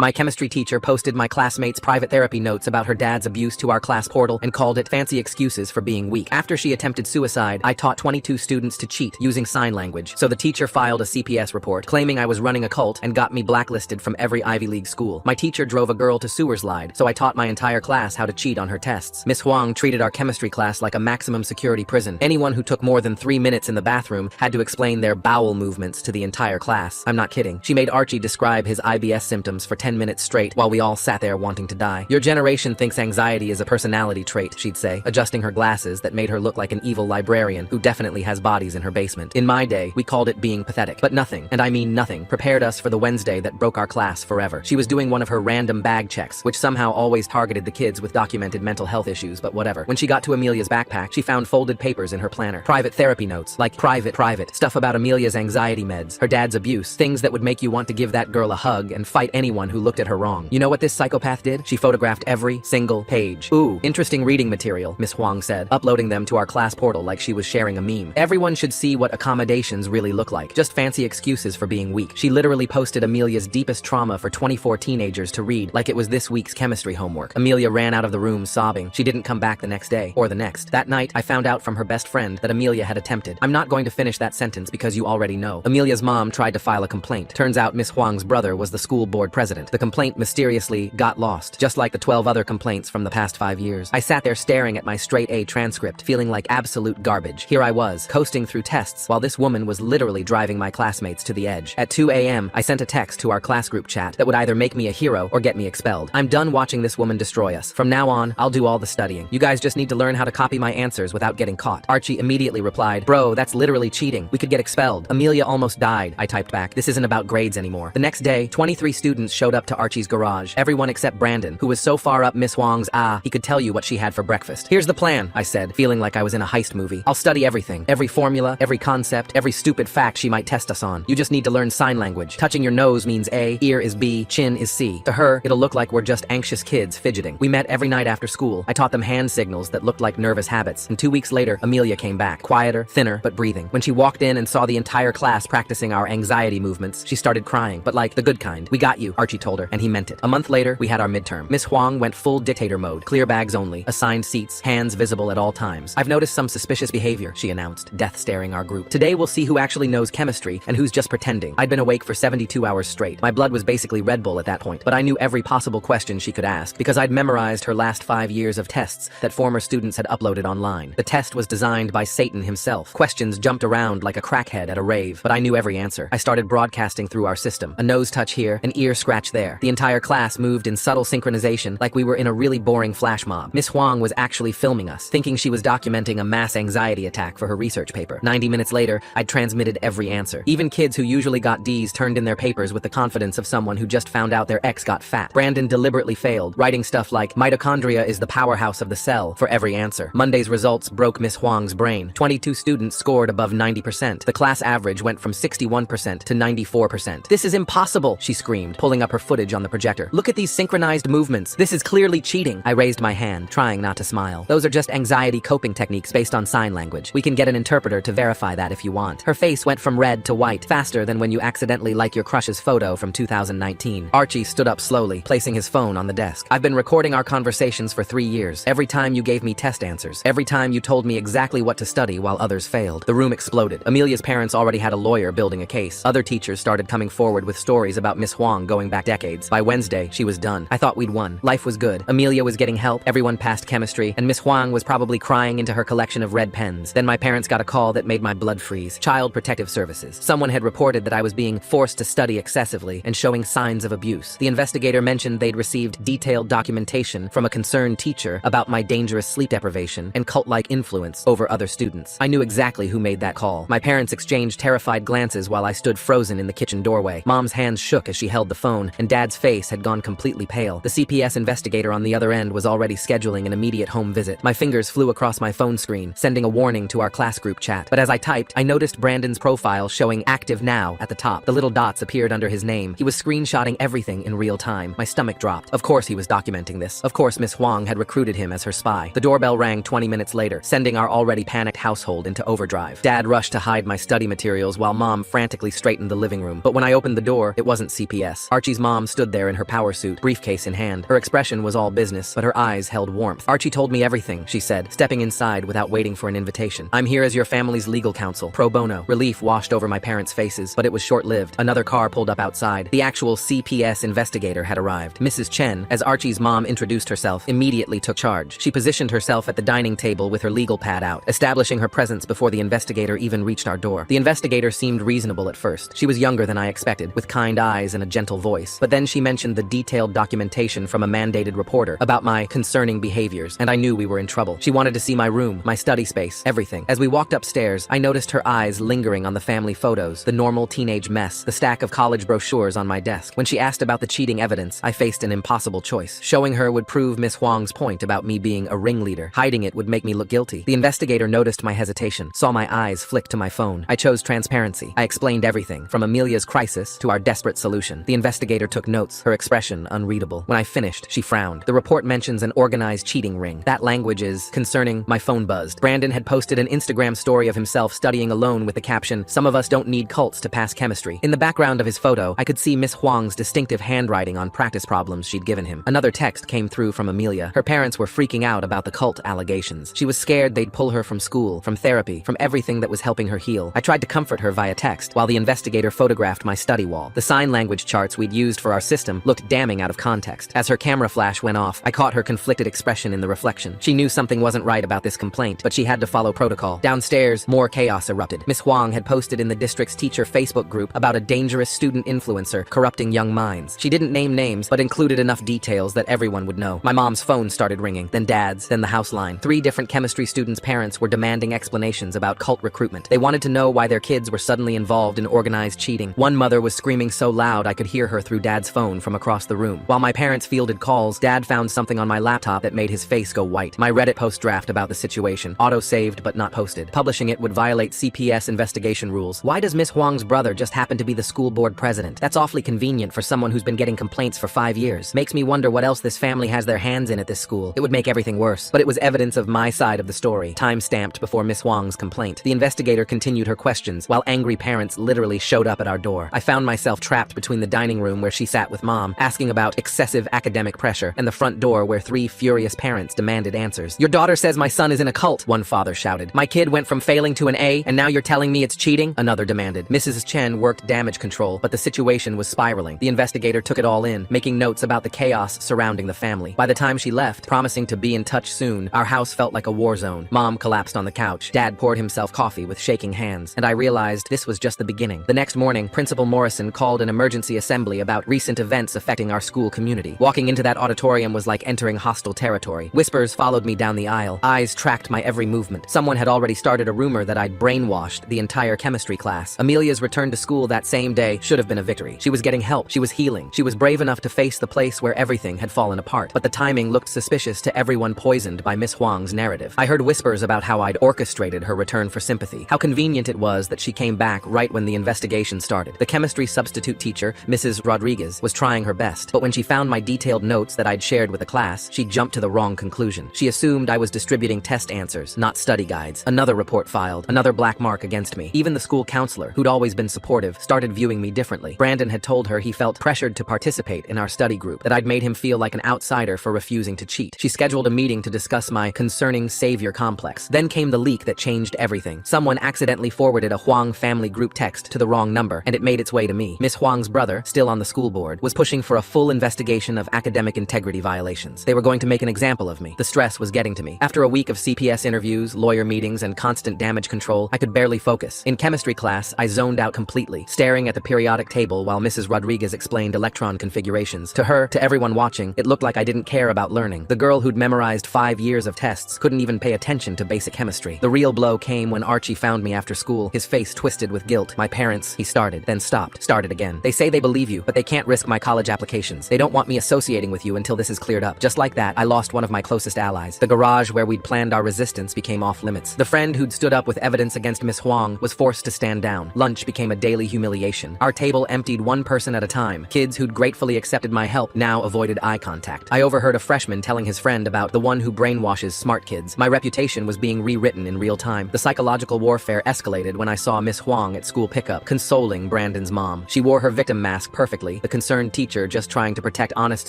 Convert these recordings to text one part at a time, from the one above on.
My chemistry teacher posted my classmate's private therapy notes about her dad's abuse to our class portal and called it fancy excuses for being weak. After she attempted suicide, I taught 22 students to cheat using sign language. So the teacher filed a CPS report claiming I was running a cult and got me blacklisted from every Ivy League school. My teacher drove a girl to sewer slide, so I taught my entire class how to cheat on her tests. Miss Huang treated our chemistry class like a maximum security prison. Anyone who took more than 3 minutes in the bathroom had to explain their bowel movements to the entire class. I'm not kidding. She made Archie describe his IBS symptoms for 10 minutes straight while we all sat there wanting to die. Your generation thinks anxiety is a personality trait, she'd say, adjusting her glasses that made her look like an evil librarian who definitely has bodies in her basement. In my day, we called it being pathetic. But nothing, and I mean nothing, prepared us for the Wednesday that broke our class forever. She was doing one of her random bag checks, which somehow always targeted the kids with documented mental health issues, but whatever. When she got to Amelia's backpack, she found folded papers in her planner. Private therapy notes, like private, stuff about Amelia's anxiety meds, her dad's abuse, things that would make you want to give that girl a hug and fight anyone who looked at her wrong. You know what this psychopath did? She photographed every single page. Ooh, interesting reading material, Miss Huang said, uploading them to our class portal like she was sharing a meme. Everyone should see what accommodations really look like. Just fancy excuses for being weak. She literally posted Amelia's deepest trauma for 24 teenagers to read like it was this week's chemistry homework. Amelia ran out of the room sobbing. She didn't come back the next day, or the next. That night, I found out from her best friend that Amelia had attempted. I'm not going to finish that sentence because you already know. Amelia's mom tried to file a complaint. Turns out Miss Huang's brother was the school board president. The complaint mysteriously got lost, just like the 12 other complaints from the past 5 years. I sat there staring at my straight A transcript, feeling like absolute garbage. Here I was, coasting through tests, while this woman was literally driving my classmates to the edge. At 2 a.m., I sent a text to our class group chat that would either make me a hero or get me expelled. I'm done watching this woman destroy us. From now on, I'll do all the studying. You guys just need to learn how to copy my answers without getting caught. Archie immediately replied, bro, that's literally cheating. We could get expelled. Amelia almost died, I typed back. This isn't about grades anymore. The next day, 23 students showed up to Archie's garage. Everyone except Brandon, who was so far up Miss Huang's he could tell you what she had for breakfast. Here's the plan, I said, feeling like I was in a heist movie. I'll study everything. Every formula, every concept, every stupid fact she might test us on. You just need to learn sign language. Touching your nose means A, ear is B, chin is C. To her, it'll look like we're just anxious kids fidgeting. We met every night after school. I taught them hand signals that looked like nervous habits. And 2 weeks later, Amelia came back. Quieter, thinner, but breathing. When she walked in and saw the entire class practicing our anxiety movements, she started crying, but like the good kind. We got you, Archie told her, and he meant it. A month later, we had our midterm. Miss Huang went full dictator mode. Clear bags only, assigned seats, hands visible at all times. I've noticed some suspicious behavior, she announced, death staring our group. Today we'll see who actually knows chemistry and who's just pretending. I'd been awake for 72 hours straight. My blood was basically Red Bull at that point, but I knew every possible question she could ask because I'd memorized her last 5 years of tests that former students had uploaded online. The test was designed by Satan himself. Questions jumped around like a crackhead at a rave, but I knew every answer. I started broadcasting through our system. A nose touch here, an ear scratch there. The entire class moved in subtle synchronization like we were in a really boring flash mob. Miss Huang was actually filming us, thinking she was documenting a mass anxiety attack for her research paper. 90 minutes later, I'd transmitted every answer. Even kids who usually got D's turned in their papers with the confidence of someone who just found out their ex got fat. Brandon deliberately failed, writing stuff like, mitochondria is the powerhouse of the cell, for every answer. Monday's results broke Miss Huang's brain. 22 students scored above 90%. The class average went from 61% to 94%. This is impossible, she screamed, pulling up her footage on the projector. Look at these synchronized movements. This is clearly cheating. I raised my hand, trying not to smile. Those are just anxiety coping techniques based on sign language. We can get an interpreter to verify that if you want. Her face went from red to white, faster than when you accidentally like your crush's photo from 2019. Archie stood up slowly, placing his phone on the desk. I've been recording our conversations for 3 years. Every time you gave me test answers. Every time you told me exactly what to study while others failed. The room exploded. Amelia's parents already had a lawyer building a case. Other teachers started coming forward with stories about Miss Huang going back decades. By Wednesday, she was done. I thought we'd won. Life was good. Amelia was getting help. Everyone passed chemistry, and Miss Huang was probably crying into her collection of red pens. Then my parents got a call that made my blood freeze. Child Protective Services. Someone had reported that I was being forced to study excessively and showing signs of abuse. The investigator mentioned they'd received detailed documentation from a concerned teacher about my dangerous sleep deprivation and cult-like influence over other students. I knew exactly who made that call. My parents exchanged terrified glances while I stood frozen in the kitchen doorway. Mom's hands shook as she held the phone, and Dad's face had gone completely pale. The CPS investigator on the other end was already scheduling an immediate home visit. My fingers flew across my phone screen, sending a warning to our class group chat. But as I typed, I noticed Brandon's profile showing active now at the top. The little dots appeared under his name. He was screenshotting everything in real time. My stomach dropped. Of course he was documenting this. Of course Miss Huang had recruited him as her spy. The doorbell rang 20 minutes later, sending our already panicked household into overdrive. Dad rushed to hide my study materials while Mom frantically straightened the living room. But when I opened the door, it wasn't CPS. Archie's mom mom stood there in her power suit, briefcase in hand. Her expression was all business, but her eyes held warmth. "Archie told me everything," she said, stepping inside without waiting for an invitation. "I'm here as your family's legal counsel, pro bono." Relief washed over my parents' faces, but it was short-lived. Another car pulled up outside. The actual CPS investigator had arrived. Mrs. Chen, as Archie's mom introduced herself, immediately took charge. She positioned herself at the dining table with her legal pad out, establishing her presence before the investigator even reached our door. The investigator seemed reasonable at first. She was younger than I expected, with kind eyes and a gentle voice. But then she mentioned the detailed documentation from a mandated reporter about my concerning behaviors, and I knew we were in trouble. She wanted to see my room, my study space, everything. As we walked upstairs, I noticed her eyes lingering on the family photos, the normal teenage mess, the stack of college brochures on my desk. When she asked about the cheating evidence, I faced an impossible choice. Showing her would prove Miss Huang's point about me being a ringleader. Hiding it would make me look guilty. The investigator noticed my hesitation, saw my eyes flick to my phone. I chose transparency. I explained everything, from Amelia's crisis to our desperate solution. The investigator took notes, her expression unreadable. When I finished, she frowned. "The report mentions an organized cheating ring. That language is concerning." My phone buzzed. Brandon had posted an Instagram story of himself studying alone with the caption, "Some of us don't need cults to pass chemistry." In the background of his photo, I could see Miss Huang's distinctive handwriting on practice problems she'd given him. Another text came through from Amelia. Her parents were freaking out about the cult allegations. She was scared they'd pull her from school, from therapy, from everything that was helping her heal. I tried to comfort her via text, while the investigator photographed my study wall. The sign language charts we'd used for our system looked damning out of context. As her camera flash went off, I caught her conflicted expression in the reflection. She knew something wasn't right about this complaint, but she had to follow protocol. Downstairs, more chaos erupted. Miss Huang had posted in the district's teacher Facebook group about a dangerous student influencer corrupting young minds. She didn't name names, but included enough details that everyone would know. My mom's phone started ringing, then Dad's, then the house line. 3 different chemistry students' parents were demanding explanations about cult recruitment. They wanted to know why their kids were suddenly involved in organized cheating. One mother was screaming so loud I could hear her through Dad's phone from across the room. While my parents fielded calls, Dad found something on my laptop that made his face go white. My Reddit post draft about the situation, auto-saved but not posted. Publishing it would violate CPS investigation rules. Why does Miss Huang's brother just happen to be the school board president? That's awfully convenient for someone who's been getting complaints for 5 years. Makes me wonder what else this family has their hands in at this school. It would make everything worse. But it was evidence of my side of the story, time-stamped before Miss Huang's complaint. The investigator continued her questions, while angry parents literally showed up at our door. I found myself trapped between the dining room where she sat with Mom, asking about excessive academic pressure, and the front door where 3 furious parents demanded answers. "Your daughter says my son is in a cult," one father shouted. "My kid went from failing to an A, and now you're telling me it's cheating?" another demanded. Mrs. Chen worked damage control, but the situation was spiraling. The investigator took it all in, making notes about the chaos surrounding the family. By the time she left, promising to be in touch soon, our house felt like a war zone. Mom collapsed on the couch. Dad poured himself coffee with shaking hands, and I realized this was just the beginning. The next morning, Principal Morrison called an emergency assembly about recent events affecting our school community. Walking into that auditorium was like entering hostile territory. Whispers followed me down the aisle. Eyes tracked my every movement. Someone had already started a rumor that I'd brainwashed the entire chemistry class. Amelia's return to school that same day should have been a victory. She was getting help. She was healing. She was brave enough to face the place where everything had fallen apart. But the timing looked suspicious to everyone poisoned by Miss Huang's narrative. I heard whispers about how I'd orchestrated her return for sympathy. How convenient it was that she came back right when the investigation started. The chemistry substitute teacher, Mrs. Rodriguez, was trying her best. But when she found my detailed notes that I'd shared with the class, she jumped to the wrong conclusion. She assumed I was distributing test answers, not study guides. Another report filed, another black mark against me. Even the school counselor, who'd always been supportive, started viewing me differently. Brandon had told her he felt pressured to participate in our study group, that I'd made him feel like an outsider for refusing to cheat. She scheduled a meeting to discuss my concerning savior complex. Then came the leak that changed everything. Someone accidentally forwarded a Huang family group text to the wrong number, and it made its way to me. Miss Huang's brother, still on the school board, was pushing for a full investigation of academic integrity violations. They were going to make an example of me. The stress was getting to me. After a week of CPS interviews, lawyer meetings, and constant damage control, I could barely focus. In chemistry class, I zoned out completely, staring at the periodic table while Mrs. Rodriguez explained electron configurations. To her, to everyone watching, it looked like I didn't care about learning. The girl who'd memorized 5 years of tests couldn't even pay attention to basic chemistry. The real blow came when Archie found me after school, his face twisted with guilt. "My parents," he started, then stopped, started again. "They say they believe you, but they can't risk my college applications. They don't want me associating with you until this is cleared up." Just like that, I lost one of my closest allies. The garage where we'd planned our resistance became off limits. The friend who'd stood up with evidence against Miss Huang was forced to stand down. Lunch became a daily humiliation. Our table emptied one person at a time. Kids who'd gratefully accepted my help now avoided eye contact. I overheard a freshman telling his friend about the one who brainwashes smart kids. My reputation was being rewritten in real time. The psychological warfare escalated when I saw Miss Huang at school pickup, consoling Brandon's mom. She wore her victim mask perfectly, the concerned teacher just trying to protect honest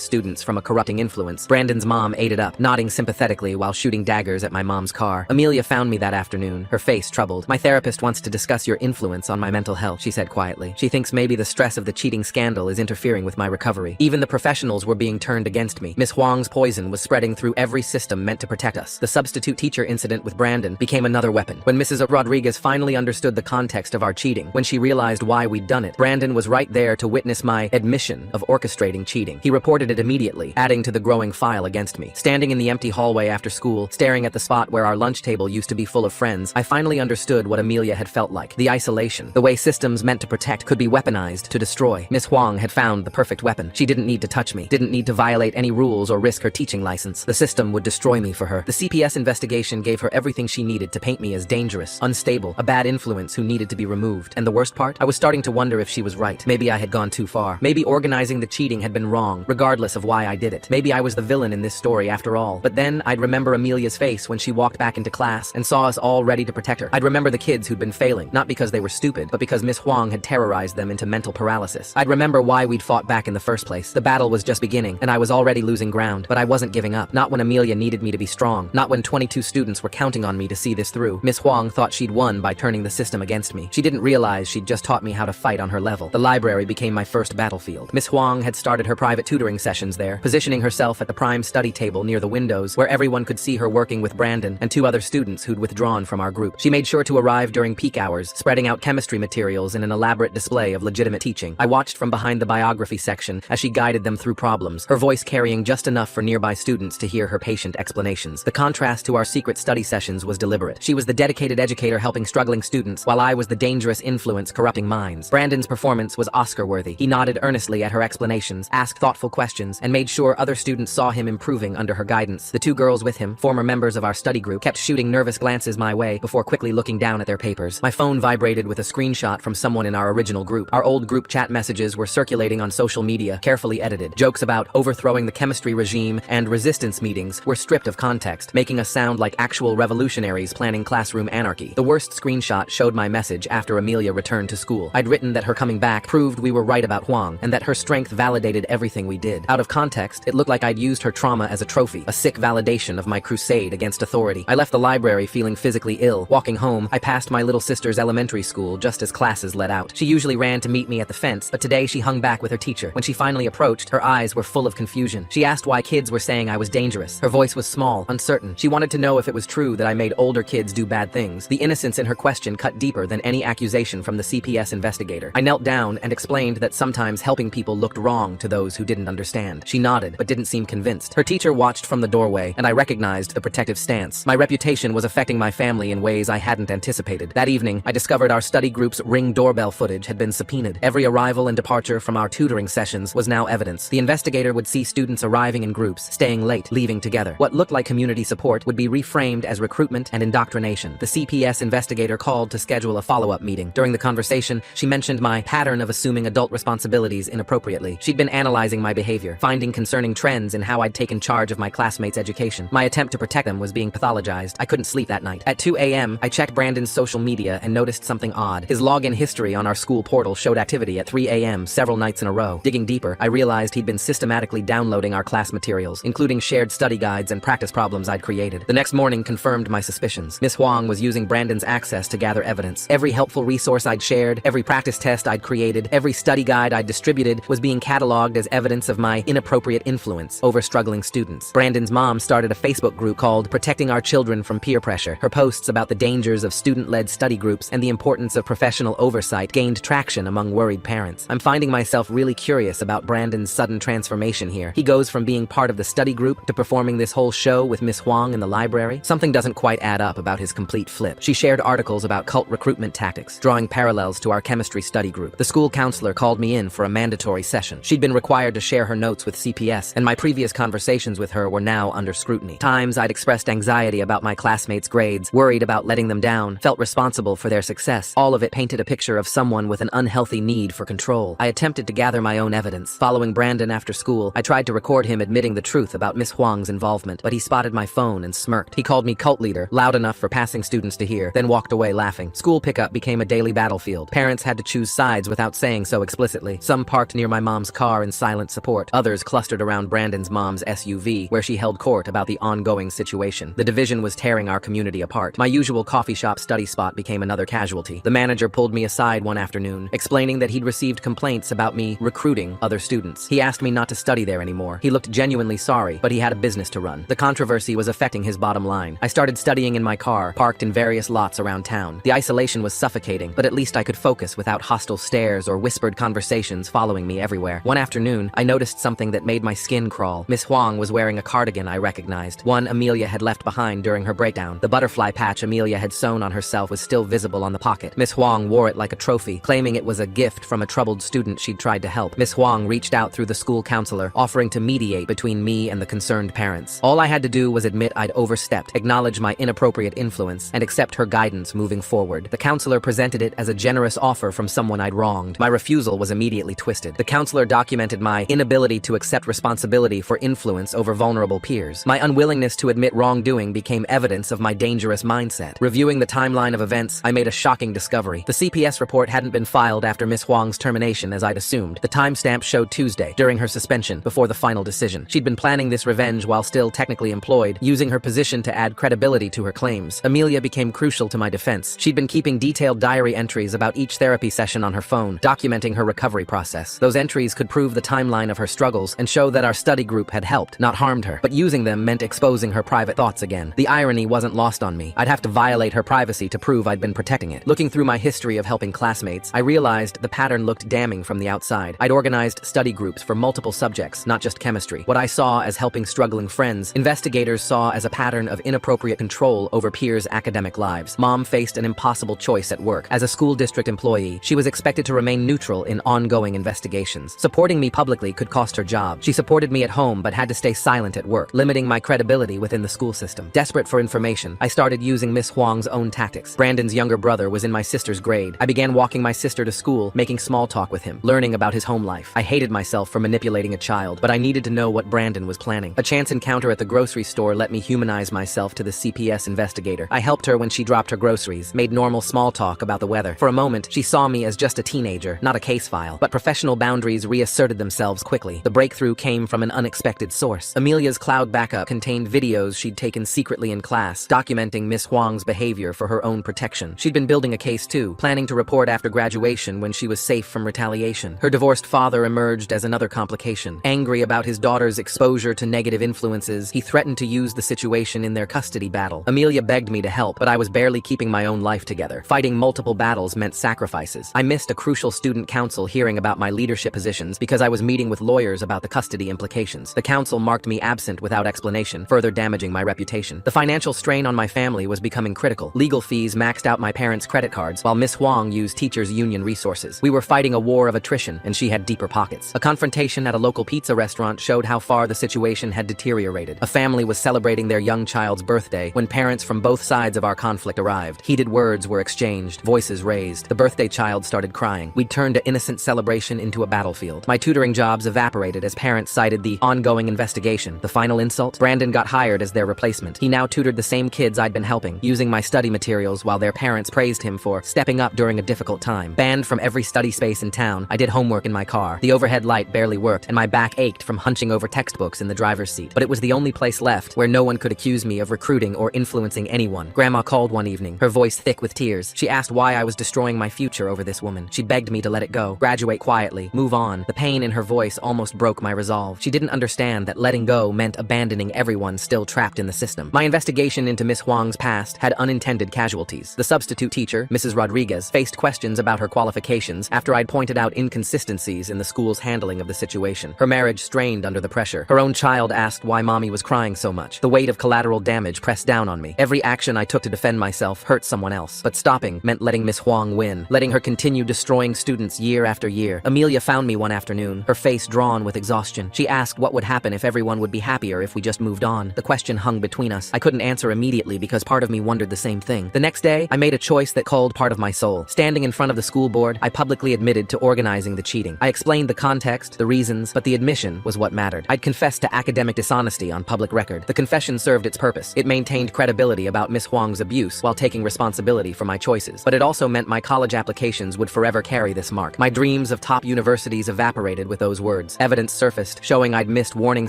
students from a corrupting influence. Brandon's mom ate it up, nodding sympathetically while shooting daggers at my mom's car. Amelia found me that afternoon, her face troubled. "My therapist wants to discuss your influence on my mental health," she said quietly. "She thinks maybe the stress of the cheating scandal is interfering with my recovery." Even the professionals were being turned against me. Miss Huang's poison was spreading through every system meant to protect us. The substitute teacher incident with Brandon became another weapon. When Mrs. Rodriguez finally understood the context of our cheating, when she realized why we'd done it, Brandon was right there to witness my admission of orchestrating cheating. He reported it immediately, adding to the growing file against me. Standing in the empty hallway after school, staring at the spot where our lunch table used to be full of friends, I finally understood what Amelia had felt like. The isolation. The way systems meant to protect could be weaponized to destroy. Miss Huang had found the perfect weapon. She didn't need to touch me, didn't need to violate any rules or risk her teaching license. The system would destroy me for her. The CPS investigation gave her everything she needed to paint me as dangerous, unstable, a bad influence who needed to be removed. And the worst part? I was starting to wonder if she was right. Maybe I had gone too far. Maybe organizing the cheating had been wrong, regardless of why I did it. Maybe I was the villain in this story after all. But then I'd remember Amelia's face when she walked back into class and saw us all ready to protect her. I'd remember the kids who'd been failing, not because they were stupid, but because Miss Huang had terrorized them into mental paralysis. I'd remember why we'd fought back in the first place. The battle was just beginning, and I was already losing ground, but I wasn't giving up. Not when Amelia needed me to be strong. Not when 22 students were counting on me to see this through. Miss Huang thought she'd won by turning the system against me. She didn't realize she'd just taught me how to fight on her level. The library became my first battlefield. Miss Huang had started her private tutoring sessions there, positioning herself at the prime study table near the windows where everyone could see her working with Brandon and 2 other students who'd withdrawn from our group. She made sure to arrive during peak hours, spreading out chemistry materials in an elaborate display of legitimate teaching. I watched from behind the biography section as she guided them through problems, her voice carrying just enough for nearby students to hear her patient explanations. The contrast to our secret study sessions was deliberate. She was the dedicated educator helping struggling students, while I was the dangerous influence corrupting minds. Brandon's performance was Oscar-worthy. He nodded earnestly at her explanations, asked thoughtful questions, and made sure other students saw him improving under her guidance. The 2 girls with him, former members of our study group, kept shooting nervous glances my way before quickly looking down at their papers. My phone vibrated with a screenshot from someone in our original group. Our old group chat messages were circulating on social media, carefully edited. Jokes about overthrowing the chemistry regime and resistance meetings were stripped of context, making us sound like actual revolutionaries planning classroom anarchy. The worst screenshot showed my message after Amelia returned to school. I'd written that her coming back proved we were right about Huang, and that her strength validated everything we did. Out of context, it looked like I'd used her trauma as a trophy, a sick validation of my crusade against authority. I left the library feeling physically ill. Walking home, I passed my little sister's elementary school just as classes let out. She usually ran to meet me at the fence, but today she hung back with her teacher. When she finally approached, her eyes were full of confusion. She asked why kids were saying I was dangerous. Her voice was small, uncertain. She wanted to know if it was true that I made older kids do bad things. The innocence in her question cut deeper than any accusation from the CPS investigator. I knelt down and explained that sometimes helping people looked wrong to those who didn't understand. She nodded, but didn't seem convinced. Her teacher watched from the doorway, and I recognized the protective stance. My reputation was affecting my family in ways I hadn't anticipated. That evening, I discovered our study group's Ring doorbell footage had been subpoenaed. Every arrival and departure from our tutoring sessions was now evidence. The investigator would see students arriving in groups, staying late, leaving together. What looked like community support would be reframed as recruitment and indoctrination. The CPS investigator called to schedule a follow-up meeting. During the conversation, she mentioned my pattern of assuming adult responsibilities inappropriately. She'd been analyzing my behavior, finding concerning trends in how I'd taken charge of my classmates' education. My attempt to protect them was being pathologized. I couldn't sleep that night. At 2 a.m., I checked Brandon's social media and noticed something odd. His login history on our school portal showed activity at 3 a.m. several nights in a row. Digging deeper, I realized he'd been systematically downloading our class materials, including shared study guides and practice problems I'd created. The next morning confirmed my suspicions. Miss Huang was using Brandon's access to gather evidence. Every helpful resource I'd shared, every practice test I'd created, every study guide I'd distributed was being cataloged as evidence of my inappropriate influence over struggling students. Brandon's mom started a Facebook group called Protecting Our Children from Peer Pressure. Her posts about the dangers of student-led study groups and the importance of professional oversight gained traction among worried parents. I'm finding myself really curious about Brandon's sudden transformation here. He goes from being part of the study group to performing this whole show with Miss Huang in the library. Something doesn't quite add up about his complete flip. She shared articles about cult recruitment tactics, drawing parallels to our chemistry study group. The school counselor called me in for a mandatory session. She'd been required to share her notes with CPS, and my previous conversations with her were now under scrutiny. Times I'd expressed anxiety about my classmates' grades, worried about letting them down, felt responsible for their success. All of it painted a picture of someone with an unhealthy need for control. I attempted to gather my own evidence. Following Brandon after school, I tried to record him admitting the truth about Miss Huang's involvement, but he spotted my phone and smirked. He called me cult leader, loud enough for passing students to hear, then walked away laughing. School pickup became a daily battlefield. Parents had to choose sides without saying so explicitly. Some Some parked near my mom's car in silent support. Others clustered around Brandon's mom's SUV, where she held court about the ongoing situation. The division was tearing our community apart. My usual coffee shop study spot became another casualty. The manager pulled me aside one afternoon, explaining that he'd received complaints about me recruiting other students. He asked me not to study there anymore. He looked genuinely sorry, but he had a business to run. The controversy was affecting his bottom line. I started studying in my car, parked in various lots around town. The isolation was suffocating, but at least I could focus without hostile stares or whispered conversations following me everywhere. One afternoon, I noticed something that made my skin crawl. Miss Huang was wearing a cardigan I recognized, one Amelia had left behind during her breakdown. The butterfly patch Amelia had sewn on herself was still visible on the pocket. Miss Huang wore it like a trophy, claiming it was a gift from a troubled student she'd tried to help. Miss Huang reached out through the school counselor, offering to mediate between me and the concerned parents. All I had to do was admit I'd overstepped, acknowledge my inappropriate influence, and accept her guidance moving forward. The counselor presented it as a generous offer from someone I'd wronged. My refusal was immediately twisted. The counselor documented my inability to accept responsibility for influence over vulnerable peers. My unwillingness to admit wrongdoing became evidence of my dangerous mindset. Reviewing the timeline of events, I made a shocking discovery. The CPS report hadn't been filed after Miss Huang's termination as I'd assumed. The timestamp showed Tuesday, during her suspension, before the final decision. She'd been planning this revenge while still technically employed, using her position to add credibility to her claims. Amelia became crucial to my defense. She'd been keeping detailed diary entries about each therapy session on her phone, documenting her recovery process. Those entries could prove the timeline of her struggles and show that our study group had helped, not harmed her. But using them meant exposing her private thoughts again. The irony wasn't lost on me. I'd have to violate her privacy to prove I'd been protecting it. Looking through my history of helping classmates, I realized the pattern looked damning from the outside. I'd organized study groups for multiple subjects, not just chemistry. What I saw as helping struggling friends, investigators saw as a pattern of inappropriate control over peers' academic lives. Mom faced an impossible choice at work. As a school district employee, she was expected to remain neutral in ongoing investigations. Supporting me publicly could cost her job. She supported me at home but had to stay silent at work, limiting my credibility within the school system. Desperate for information, I started using Miss Huang's own tactics. Brandon's younger brother was in my sister's grade. I began walking my sister to school, making small talk with him, learning about his home life. I hated myself for manipulating a child, but I needed to know what Brandon was planning. A chance encounter at the grocery store let me humanize myself to the CPS investigator. I helped her when she dropped her groceries, made normal small talk about the weather. For a moment, she saw me as just a teenager, not a case file. But professional boundaries reasserted themselves quickly. The breakthrough came from an unexpected source. Amelia's cloud backup contained videos she'd taken secretly in class, documenting Miss Huang's behavior for her own protection. She'd been building a case too, planning to report after graduation when she was safe from retaliation. Her divorced father emerged as another complication. Angry about his daughter's exposure to negative influences, he threatened to use the situation in their custody battle. Amelia begged me to help, but I was barely keeping my own life together. Fighting multiple battles meant sacrifices. I missed a crucial student council hearing about my leadership positions because I was meeting with lawyers about the custody implications. The council marked me absent without explanation, further damaging my reputation. The financial strain on my family was becoming critical. Legal fees maxed out my parents' credit cards, while Miss Huang used teachers' union resources. We were fighting a war of attrition, and she had deeper pockets. A confrontation at a local pizza restaurant showed how far the situation had deteriorated. A family was celebrating their young child's birthday when parents from both sides of our conflict arrived. Heated words were exchanged, voices raised. The birthday child started crying. We'd turned an innocent celebration into a battlefield. My tutoring jobs evaporated as parents cited the ongoing investigation. The final insult? Brandon got hired as their replacement. He now tutored the same kids I'd been helping, using my study materials while their parents praised him for stepping up during a difficult time. Banned from every study space in town, I did homework in my car. The overhead light barely worked, and my back ached from hunching over textbooks in the driver's seat. But it was the only place left where no one could accuse me of recruiting or influencing anyone. Grandma called one evening, her voice thick with tears. She asked why I was destroying my future over this woman. She begged me to let it go, graduate quietly, move on. The pain in her voice almost broke my resolve. She didn't understand that letting go meant abandoning everyone still trapped in the system. My investigation into Miss Huang's past had unintended casualties. The substitute teacher, Mrs. Rodriguez, faced questions about her qualifications after I'd pointed out inconsistencies in the school's handling of the situation. Her marriage strained under the pressure. Her own child asked why mommy was crying so much. The weight of collateral damage pressed down on me. Every action I took to defend myself hurt someone else. But stopping meant letting Miss Huang win, letting her continue destroying students year after year. Amelia found me one afternoon, her face drawn with exhaustion. She asked what would happen if everyone would be happier if we just moved on. The question hung between us. I couldn't answer immediately because part of me wondered the same thing. The next day, I made a choice that called part of my soul. Standing in front of the school board, I publicly admitted to organizing the cheating. I explained the context, the reasons, but the admission was what mattered. I'd confessed to academic dishonesty on public record. The confession served its purpose. It maintained credibility about Miss Huang's abuse while taking responsibility for my choices. But it also meant my college applications would forever carry this mark. My dreams of top universities evaporated with those words. Evidence surfaced, showing I'd missed warning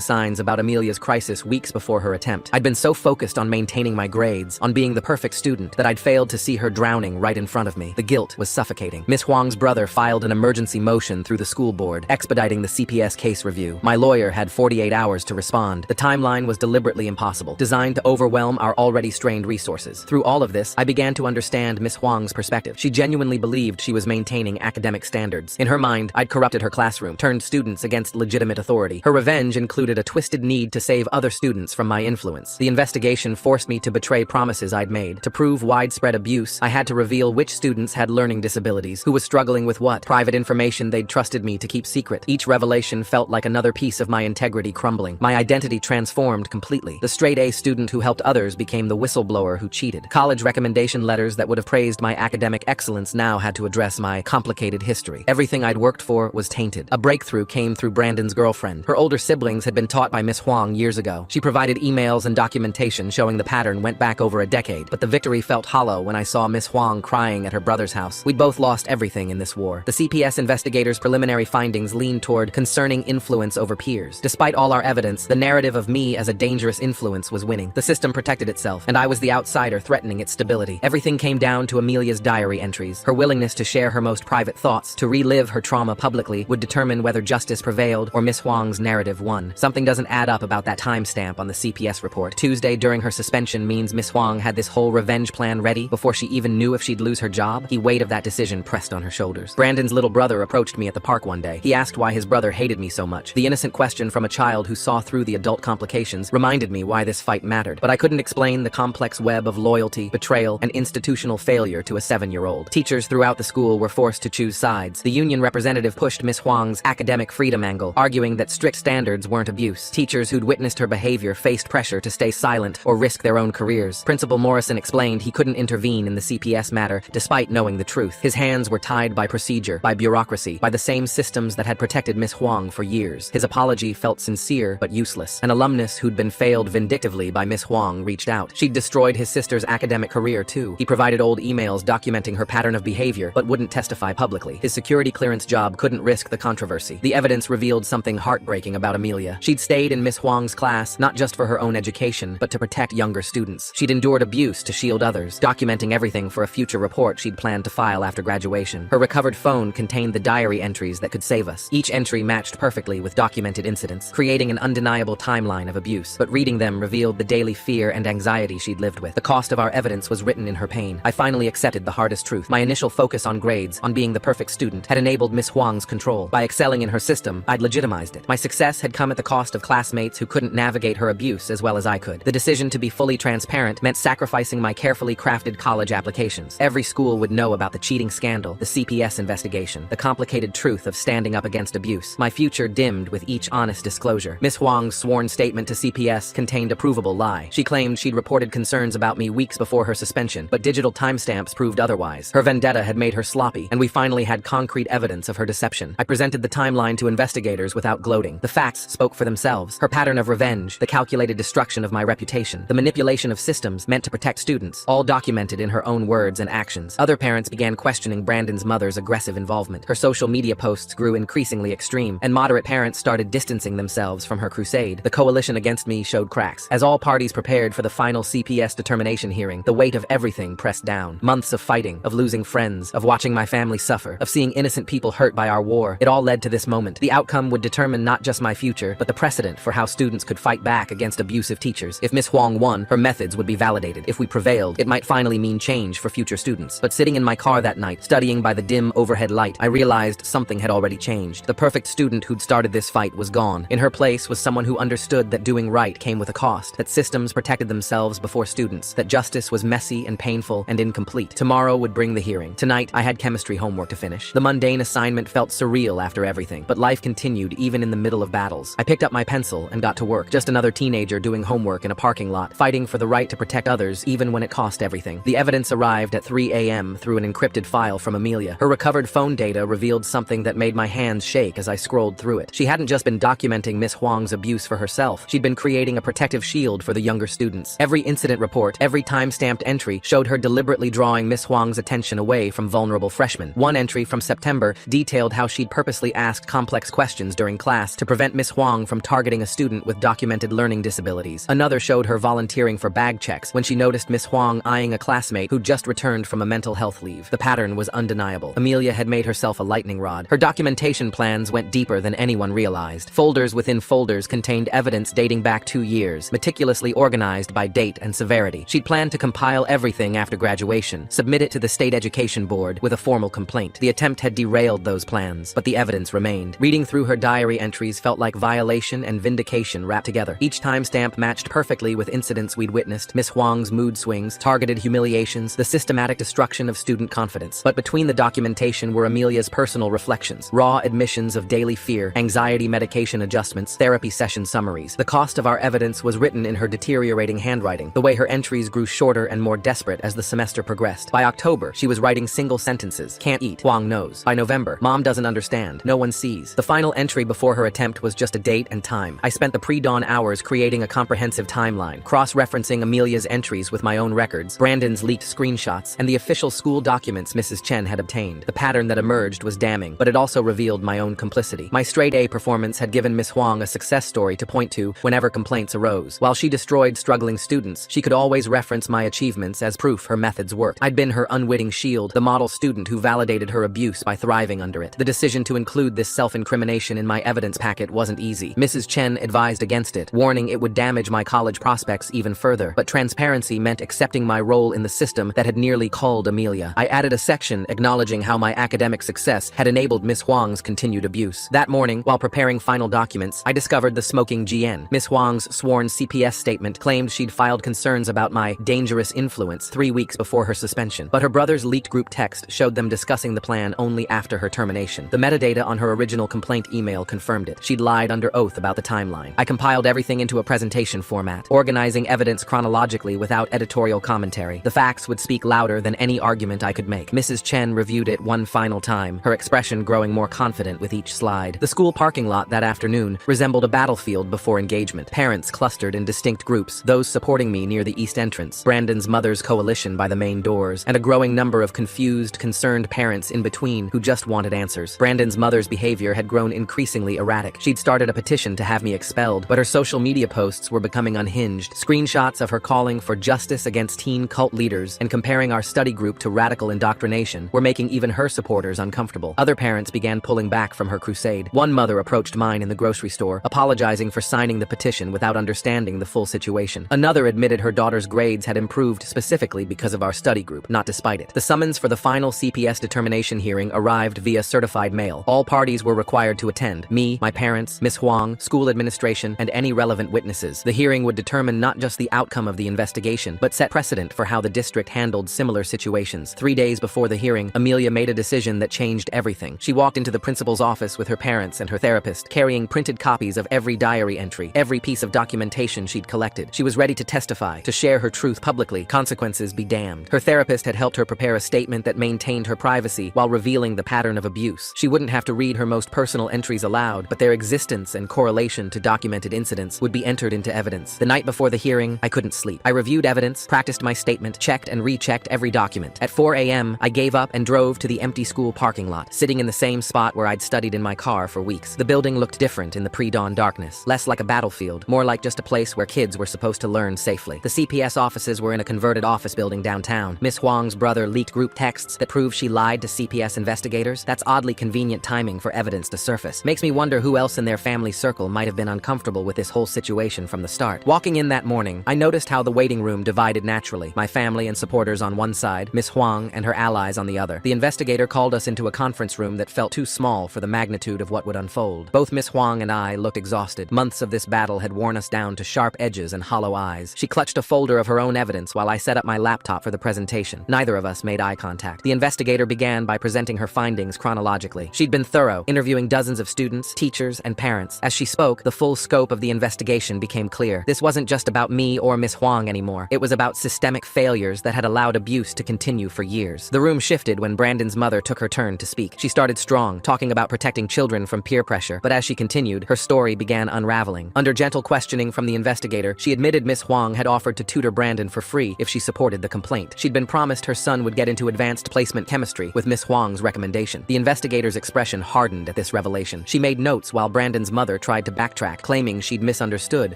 signs about Amelia's crisis weeks before her attempt. I'd been so focused on maintaining my grades, on being the perfect student, that I'd failed to see her drowning right in front of me. The guilt was suffocating. Miss Huang's brother filed an emergency motion through the school board, expediting the CPS case review. My lawyer had 48 hours to respond. The timeline was deliberately impossible, designed to overwhelm our already strained resources. Through all of this, I began to understand Miss Huang's perspective. She genuinely believed she was maintaining academic standards. In her mind, I'd corrupted her classroom, turned students against legitimate authority. Her revenge included a twisted need to save other students from my influence. The investigation forced me to betray promises I'd made. To prove widespread abuse, I had to reveal which students had learning disabilities, who was struggling with what, private information they'd trusted me to keep secret. Each revelation felt like another piece of my integrity crumbling. My identity transformed completely. The straight-A student who helped others became the whistleblower who cheated. College recommendation letters that would have praised my academic excellence now had to address my complicated history. Everything I'd worked for was tainted. A breakthrough came through Brandon's girlfriend. Her older siblings had been taught by Miss Huang years ago. She provided emails and documentation showing the pattern went back over a decade, but the victory felt hollow when I saw Miss Huang crying at her brother's house. We'd both lost everything in this war. The CPS investigators' preliminary findings leaned toward concerning influence over peers. Despite all our evidence, the narrative of me as a dangerous influence was winning. The system protected itself, and I was the outsider threatening its stability. Everything came down to Amelia's diary entries. Her willingness to share her most private thoughts, to relive her trauma publicly, would determine whether justice prevailed or Miss Huang's narrative won. Something doesn't add up about that timestamp on the CPS report. Tuesday during her suspension means Miss Huang had this whole revenge plan ready before she even knew if she'd lose her job. The weight of that decision pressed on her shoulders. Brandon's little brother approached me at the park one day. He asked why his brother hated me so much. The innocent question from a child who saw through the adult complications reminded me why this fight mattered. But I couldn't explain the complex web of loyalty, betrayal, and institutional failure to a 7-year-old. Teachers throughout the school were forced to choose sides. The union representative pushed Miss Huang's academic freedom angle, arguing that strict standards weren't abuse. Teachers who'd witnessed her behavior faced pressure to stay silent or risk their own careers. Principal Morrison explained he couldn't intervene in the CPS matter despite knowing the truth. His hands were tied by procedure, by bureaucracy, by the same systems that had protected Miss Huang for years. His apology felt sincere but useless. An alumnus who'd been failed vindictively by Miss Huang reached out. She'd destroyed his sister's academic career too. He provided old emails documenting her pattern of behavior but wouldn't testify publicly. His security clearance job couldn't risk the controversy. The evidence revealed something heartbreaking about Amelia. She'd stayed in Miss Huang's class not just for her own education, but to protect younger students. She'd endured abuse to shield others, documenting everything for a future report she'd planned to file after graduation. Her recovered phone contained the diary entries that could save us. Each entry matched perfectly with documented incidents, creating an undeniable timeline of abuse. But reading them revealed the daily fear and anxiety she'd lived with. The cost of our evidence was written in her pain. I finally accepted the hardest truth. My initial focus on grades, on being the perfect student, had enabled Miss Huang's control. By excelling in her system, I'd legitimized it. My success had come at the cost of classmates who couldn't navigate her abuse as well as I could. The decision to be fully transparent meant sacrificing my carefully crafted college applications. Every school would know about the cheating scandal, the CPS investigation, the complicated truth of standing up against abuse. My future dimmed with each honest disclosure. Miss Huang's sworn statement to CPS contained a provable lie. She claimed she'd reported concerns about me weeks before her suspension, but digital timestamps proved otherwise. Her vendetta had made her sloppy, and we finally had concrete evidence of her deception. I presented the timeline to investigators without gloating. The facts spoke for themselves. Her pattern of revenge, the calculated destruction of my reputation, the manipulation of systems meant to protect students, all documented in her own words and actions. Other parents began questioning Brandon's mother's aggressive involvement. Her social media posts grew increasingly extreme, and moderate parents started distancing themselves from her crusade. The coalition against me showed cracks. As all parties prepared for the final CPS determination hearing, the weight of everything pressed down. Months of fighting, of losing friends, of watching my family suffer, of seeing innocent people hurt by our war. It all led to this moment. The outcome would determine not just my future, but the precedent for how students could fight back against abusive teachers. If Miss Huang won, her methods would be validated. If we prevailed, it might finally mean change for future students. But sitting in my car that night, studying by the dim overhead light, I realized something had already changed. The perfect student who'd started this fight was gone. In her place was someone who understood that doing right came with a cost, that systems protected themselves before students, that justice was messy and painful and incomplete. Tomorrow would bring the hearing. Tonight, I had chemistry homework to finish. The mundane assignment felt surreal after everything, but life continued even in the middle of battles. I picked up my pencil and got to work. Just another teenager doing homework in a parking lot, fighting for the right to protect others even when it cost everything. The evidence arrived at 3 a.m. through an encrypted file from Amelia. Her recovered phone data revealed something that made my hands shake as I scrolled through it. She hadn't just been documenting Miss Huang's abuse for herself. She'd been creating a protective shield for the younger students. Every incident report, every time-stamped entry showed her deliberately drawing Miss Huang's attention away from vulnerable freshmen. One entry from September detailed how she'd purposely asked complex questions during class to prevent Miss Huang from targeting a student with documented learning disabilities. Another showed her volunteering for bag checks when she noticed Miss Huang eyeing a classmate who just returned from a mental health leave. The pattern was undeniable. Amelia had made herself a lightning rod. Her documentation plans went deeper than anyone realized. Folders within folders contained evidence dating back 2 years, meticulously organized by date and severity. She'd planned to compile everything after graduation, submit it to the state education board with a formal complaint. The attempt had derailed those plans, but the evidence remained. Reading through her diary entries felt like violation and vindication wrapped together. Each timestamp matched perfectly with incidents we'd witnessed: Miss Huang's mood swings, targeted humiliations, the systematic destruction of student confidence. But between the documentation were Amelia's personal reflections, raw admissions of daily fear, anxiety medication adjustments, therapy session summaries. The cost of our evidence was written in her deteriorating handwriting, the way her entries grew shorter and more desperate as the semester progressed. By October, she was writing single sentences. Can't eat. Huang knows. By November, Mom doesn't understand. No one sees. The final entry before her attempt was just a date and time. I spent the pre-dawn hours creating a comprehensive timeline, cross-referencing Amelia's entries with my own records, Brandon's leaked screenshots, and the official school documents Mrs. Chen had obtained. The pattern that emerged was damning, but it also revealed my own complicity. My straight-A performance had given Miss Huang a success story to point to whenever complaints arose. While she destroyed struggling students, she could always reference my achievements as proof her methods worked. I'd been her unwitting shield, the model student who validated her abuse by thriving under it. The decision to include this self-incrimination in my evidence packet wasn't easy. Mrs. Chen advised against it, warning it would damage my college prospects even further. But transparency meant accepting my role in the system that had nearly culled Amelia. I added a section acknowledging how my academic success had enabled Miss Huang's continued abuse. That morning, while preparing final documents, I discovered the smoking GN. Miss Huang's sworn CPS statement claimed she'd filed concerns about my dangerous influence 3 weeks before her suspension, but her brother's leaked group text showed them discussing the plan only after her termination. The metadata on her original complaint email confirmed it. She'd lied under oath about the timeline. I compiled everything into a presentation format, organizing evidence chronologically without editorial commentary. The facts would speak louder than any argument I could make. Mrs. Chen reviewed it one final time, her expression growing more confident with each slide. The school parking lot that afternoon resembled a battlefield before engagement. Parents clustered in distinct groups, those supporting me near the east entrance, Brandon's mother's coalition by the main doors, and a growing number of confused, concerned parents in between who just wanted answers. Brandon's mother's behavior had grown increasingly erratic. She'd started a petition to have me expelled, but her social media posts were becoming unhinged. Screenshots of her calling for justice against teen cult leaders and comparing our study group to radical indoctrination were making even her supporters uncomfortable. Other parents began pulling back from her crusade. One mother approached mine in the grocery store, apologizing for signing the petition without understanding the full situation. Another admitted her daughter's grades had improved specifically because of our study group, not despite it. The summons for the final CPS determination hearing arrived via certified mail. All parties were required to attend: me, my parents, Miss Huang, school administration, and any relevant witnesses. The hearing would determine not just the outcome of the investigation, but set precedent for how the district handled similar situations. 3 days before the hearing, Amelia made a decision that changed everything. She walked into the principal's office with her parents and her therapist, carrying printed copies of every diary entry, every piece of documentation she'd collected. She was ready to testify, to share her truth publicly, consequences be damned. Her therapist had helped her prepare a statement that maintained her privacy while revealing the pattern of abuse. She wouldn't have to read her most personal entries aloud, but their existence and correlation to documented incidents would be entered into evidence. The night before the hearing, I couldn't sleep. I reviewed evidence, practiced my statement, checked and rechecked every document. At 4 a.m., I gave up and drove to the empty school parking lot, sitting in the same spot where I'd studied in my car for weeks. The building looked different in the pre-dawn darkness, less like a battlefield, more like just a place where kids were supposed to learn safely. The CPS offices were in a converted office building downtown. Miss Huang's brother leaked group texts that proved she lied to CPS investigators. That's oddly convenient timing for evidence to surface. Makes me wonder who else in their family circle might have been uncomfortable with this whole situation from the start. Walking in that morning, I noticed how the waiting room divided naturally. My family and supporters on one side, Miss Huang and her allies on the other. The investigator called us into a conference room that felt too small for the magnitude of what would unfold. Both Miss Huang and I looked exhausted. Months of this battle had worn us down to sharp edges and hollow eyes. She clutched a folder of her own evidence while I set up my laptop for the presentation. Neither of us made eye contact. The investigator began by presenting her findings chronologically. She'd been thorough, interviewing dozens of students, teachers, and parents. As she spoke, the full scope of the investigation became clear. This wasn't just about me or Miss Huang anymore. It was about systemic failures that had allowed abuse to continue for years. The room shifted when Brandon's mother took her turn to speak. She started strong, talking about protecting children from peer pressure, but as she continued, her story began unraveling. Under gentle questioning from the investigator, she admitted Miss Huang had offered to tutor Brandon for free if she supported the complaint. She'd been promised her son would get into advanced placement chemistry with Miss Huang's recommendation. explanation. The investigator's expression hardened at this revelation. She made notes while Brandon's mother tried to backtrack, claiming she'd misunderstood,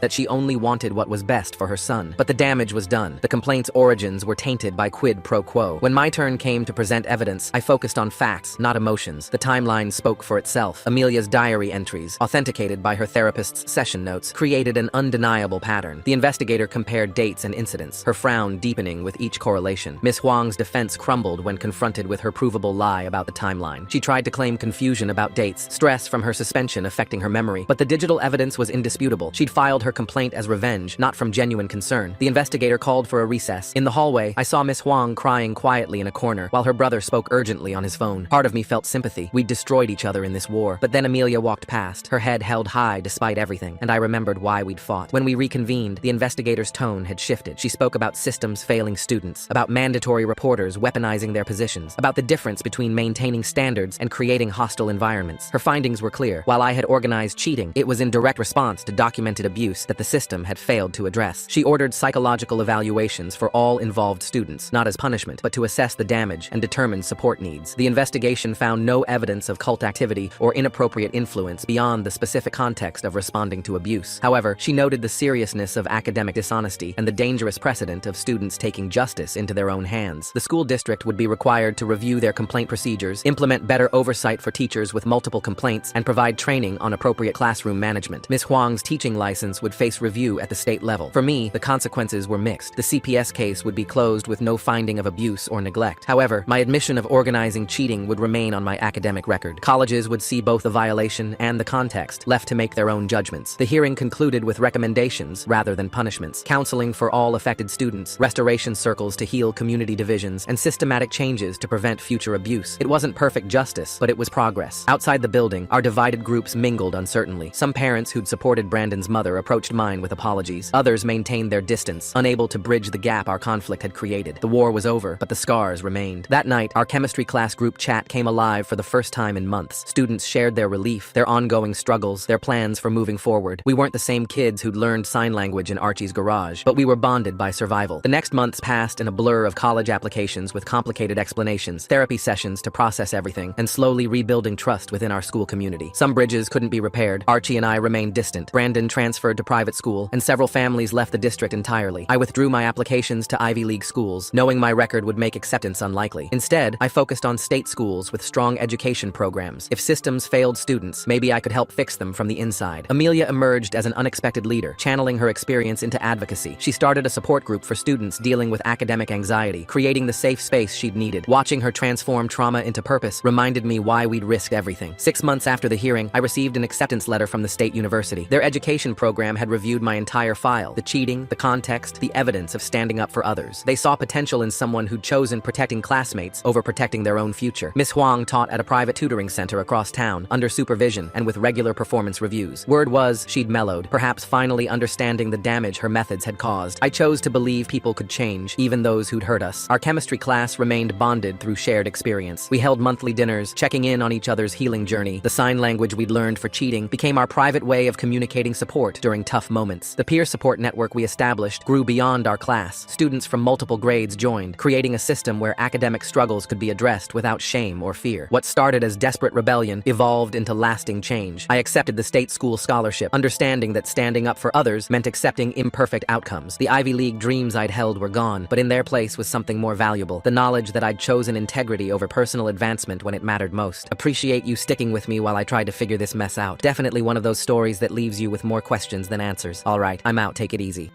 that she only wanted what was best for her son. But the damage was done. The complaint's origins were tainted by quid pro quo. When my turn came to present evidence, I focused on facts, not emotions. The timeline spoke for itself. Amelia's diary entries, authenticated by her therapist's session notes, created an undeniable pattern. The investigator compared dates and incidents, her frown deepening with each correlation. Miss Huang's defense crumbled when confronted with her provable lie about the timeline. She tried to claim confusion about dates, stress from her suspension affecting her memory, but the digital evidence was indisputable. She'd filed her complaint as revenge, not from genuine concern. The investigator called for a recess. In the hallway, I saw Miss Huang crying quietly in a corner, while her brother spoke urgently on his phone. Part of me felt sympathy. We'd destroyed each other in this war. But then Amelia walked past, her head held high despite everything, and I remembered why we'd fought. When we reconvened, the investigator's tone had shifted. She spoke about systems failing students, about mandatory reporters weaponizing their positions, about the difference between maintaining standards and creating hostile environments. Her findings were clear. While I had organized cheating, it was in direct response to documented abuse that the system had failed to address. She ordered psychological evaluations for all involved students, not as punishment, but to assess the damage and determine support needs. The investigation found no evidence of cult activity or inappropriate influence beyond the specific context of responding to abuse. However, she noted the seriousness of academic dishonesty and the dangerous precedent of students taking justice into their own hands. The school district would be required to review their complaint procedures, implement better oversight for teachers with multiple complaints, and provide training on appropriate classroom management. Miss Huang's teaching license would face review at the state level. For me, the consequences were mixed. The CPS case would be closed with no finding of abuse or neglect. However, my admission of organizing cheating would remain on my academic record. Colleges would see both the violation and the context, left to make their own judgments. The hearing concluded with recommendations rather than punishments, counseling for all affected students, restoration circles to heal community divisions, and systematic changes to prevent future abuse. It wasn't perfect justice, but it was progress. Outside the building, our divided groups mingled uncertainly. Some parents who'd supported Brandon's mother approached mine with apologies. Others maintained their distance, unable to bridge the gap our conflict had created. The war was over, but the scars remained. That night, our chemistry class group chat came alive for the first time in months. Students shared their relief, their ongoing struggles, their plans for moving forward. We weren't the same kids who'd learned sign language in Archie's garage, but we were bonded by survival. The next months passed in a blur of college applications with complicated explanations, therapy sessions to process everything, and slowly rebuilding trust within our school community. Some bridges couldn't be repaired. Archie and I remained distant. Brandon transferred to private school, and several families left the district entirely. I withdrew my applications to Ivy League schools, knowing my record would make acceptance unlikely. Instead, I focused on state schools with strong education programs. If systems failed students, maybe I could help fix them from the inside. Amelia emerged as an unexpected leader, channeling her experience into advocacy. She started a support group for students dealing with academic anxiety, creating the safe space she'd needed. Watching her transform trauma into purpose reminded me why we'd risked everything. 6 months after the hearing, I received an acceptance letter from the state university. Their education program had reviewed my entire file, the cheating, the context, the evidence of standing up for others. They saw potential in someone who'd chosen protecting classmates over protecting their own future. Miss Huang taught at a private tutoring center across town, under supervision and with regular performance reviews. Word was she'd mellowed, perhaps finally understanding the damage her methods had caused. I chose to believe people could change, even those who'd hurt us. Our chemistry class remained bonded through shared experience. We held monthly dinners, checking in on each other's healing journey. The sign language we'd learned for cheating became our private way of communicating support during tough moments. The peer support network we established grew beyond our class. Students from multiple grades joined, creating a system where academic struggles could be addressed without shame or fear. What started as desperate rebellion evolved into lasting change. I accepted the state school scholarship, understanding that standing up for others meant accepting imperfect outcomes. The Ivy League dreams I'd held were gone, but in their place was something more valuable. The knowledge that I'd chosen integrity over personal advancement when it mattered most. Appreciate you sticking with me while I tried to figure this mess out. Definitely one of those stories that leaves you with more questions than answers. All right, I'm out. Take it easy.